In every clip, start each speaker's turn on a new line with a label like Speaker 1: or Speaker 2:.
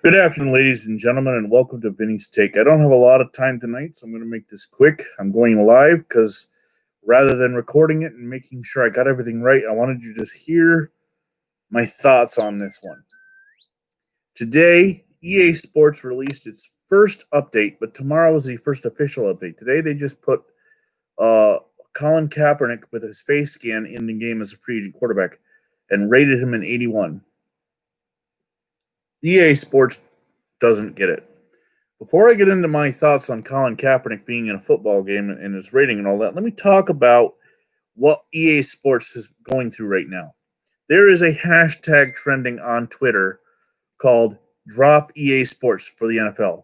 Speaker 1: Good afternoon, ladies and gentlemen, and welcome to Vinny's Take. I don't have a lot of time tonight, so I'm going to make this quick. I'm going live because rather than recording it and making sure I got everything right, I wanted you to just hear my thoughts on this one. Today, EA Sports released its first update, but tomorrow is the first official update. Today, they just put Colin Kaepernick with his face scan in the game as a free agent quarterback and rated him an 81. EA Sports doesn't get it. Before I get into my thoughts on Colin Kaepernick being in a football game and his rating and all that, let me talk about what EA Sports is going through right now. There is a hashtag trending on Twitter called Drop EA Sports for the NFL.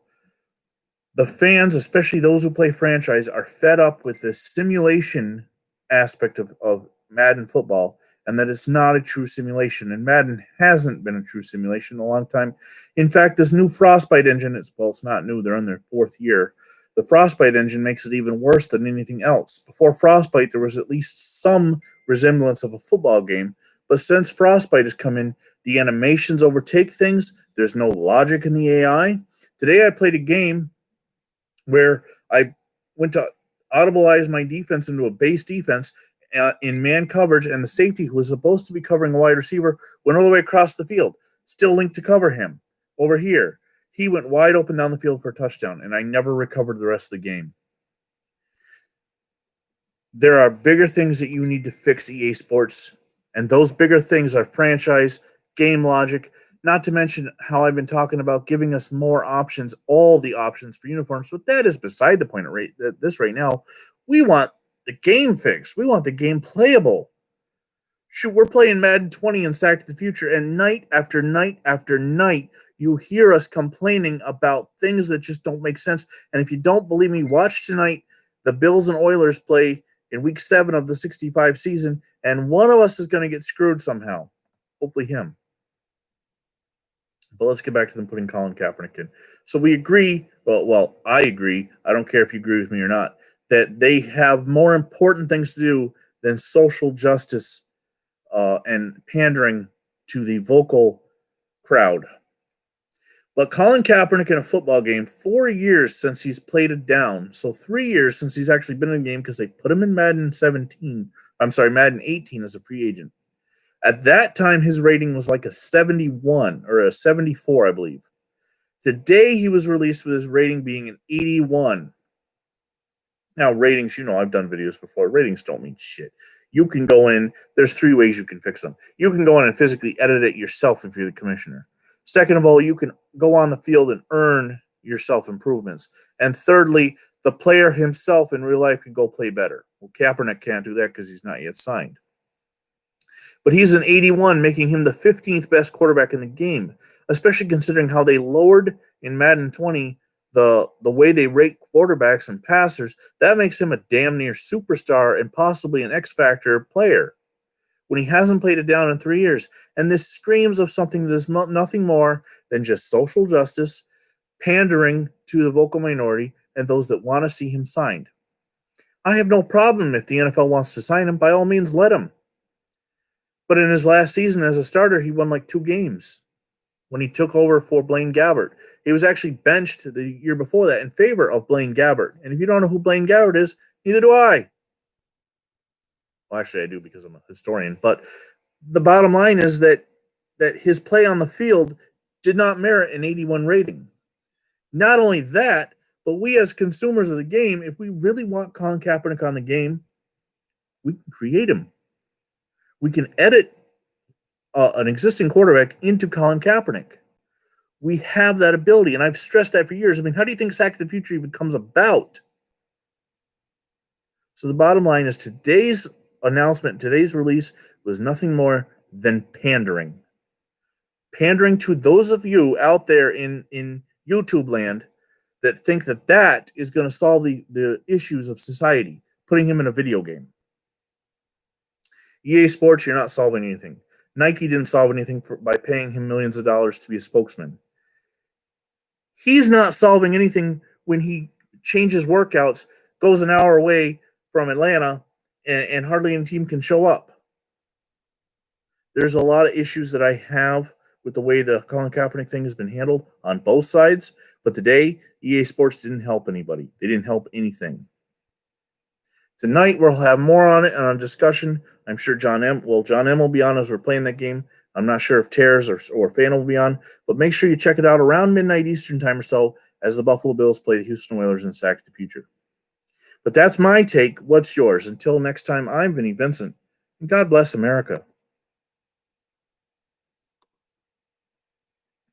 Speaker 1: The fans, especially those who play franchise, are fed up with this simulation aspect of Madden football, and that it's not a true simulation. And Madden hasn't been a true simulation in a long time. In fact, this new Frostbite engine, it's not new, they're in their fourth year. The Frostbite engine makes it even worse than anything else. Before Frostbite, there was at least some resemblance of a football game, but since Frostbite has come in, the animations overtake things. There's no logic in the AI. Today I played a game where I went to audibilize my defense into a base defense in man coverage, and the safety who was supposed to be covering a wide receiver went all the way across the field, still linked to cover him. Over here, he went wide open down the field for a touchdown, and I never recovered the rest of the game. There are bigger things that you need to fix, EA Sports, and those bigger things are franchise, game logic, not to mention how I've been talking about giving us more options, all the options for uniforms, but that is beside the point right now. We want the game fixed. We want the game playable. Shoot, we're playing Madden 20 and Sack to the Future, and night after night after night, you hear us complaining about things that just don't make sense. And if you don't believe me, watch tonight. The Bills and Oilers play in Week 7 of the 65 season, and one of us is going to get screwed somehow. Hopefully him. But let's get back to them putting Colin Kaepernick in. So we agree, well, I agree, I don't care if you agree with me or not, that they have more important things to do than social justice and pandering to the vocal crowd. But Colin Kaepernick in a football game, 4 years since he's played it down, so 3 years since he's actually been in a game because they put him in Madden 18 as a free agent. At that time, his rating was like a 71 or a 74, I believe. Today, he was released with his rating being an 81. Now, ratings, I've done videos before. Ratings don't mean shit. You can go in. There's 3 ways you can fix them. You can go in and physically edit it yourself if you're the commissioner. Second of all, you can go on the field and earn yourself improvements. And thirdly, the player himself in real life can go play better. Well, Kaepernick can't do that because he's not yet signed. But he's an 81, making him the 15th best quarterback in the game, especially considering how they lowered in Madden 20 the way they rate quarterbacks and passers. That makes him a damn near superstar and possibly an X-Factor player when he hasn't played it down in 3 years. And this screams of something that is nothing more than just social justice, pandering to the vocal minority, and those that want to see him signed. I have no problem if the NFL wants to sign him. By all means, let him. But in his last season as a starter, he won like 2 games when he took over for Blaine Gabbert. He was actually benched the year before that in favor of Blaine Gabbert. And if you don't know who Blaine Gabbert is, neither do I. Well, actually, I do because I'm a historian. But the bottom line is that his play on the field did not merit an 81 rating. Not only that, but we as consumers of the game, if we really want Colin Kaepernick on the game, we can create him. We can edit an existing quarterback into Colin Kaepernick. We have that ability, and I've stressed that for years. I mean, how do you think Sack of the Future even comes about? So the bottom line is today's announcement, today's release was nothing more than pandering. Pandering to those of you out there in YouTube land that think that is going to solve the issues of society, putting him in a video game. EA Sports, you're not solving anything. Nike didn't solve anything by paying him millions of dollars to be a spokesman. He's not solving anything when he changes workouts, goes an hour away from Atlanta, and hardly any team can show up. There's a lot of issues that I have with the way the Colin Kaepernick thing has been handled on both sides. But today, EA Sports didn't help anybody. They didn't help anything. Tonight, we'll have more on it and on discussion. I'm sure John M will be on as we're playing that game. I'm not sure if Tears or Fan will be on, but make sure you check it out around midnight Eastern time or so as the Buffalo Bills play the Houston Oilers in Sack the Future. But that's my take. What's yours? Until next time, I'm Vinny Vincent, and God bless America.